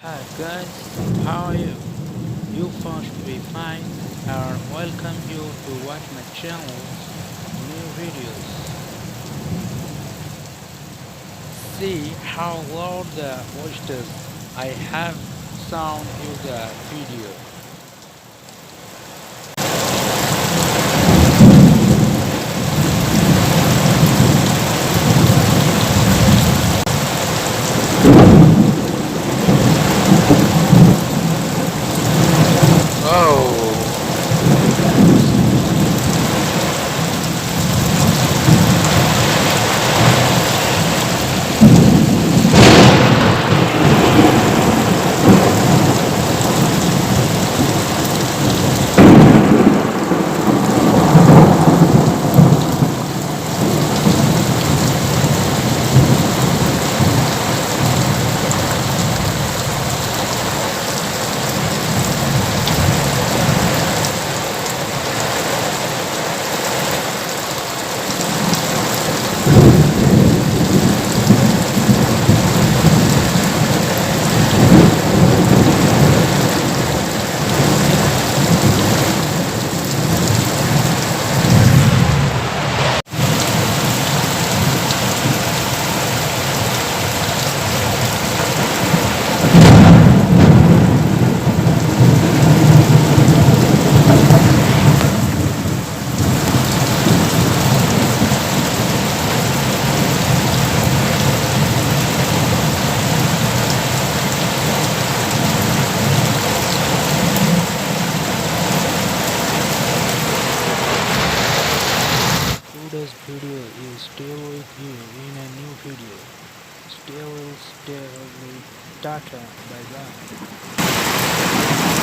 Hi guys, how are you? You found to be fine and welcome you to watch my channel's new videos. See how loud the voices I have sound in the video. Oh, today's video is still with you in a new video. Still with Tata. Bye bye.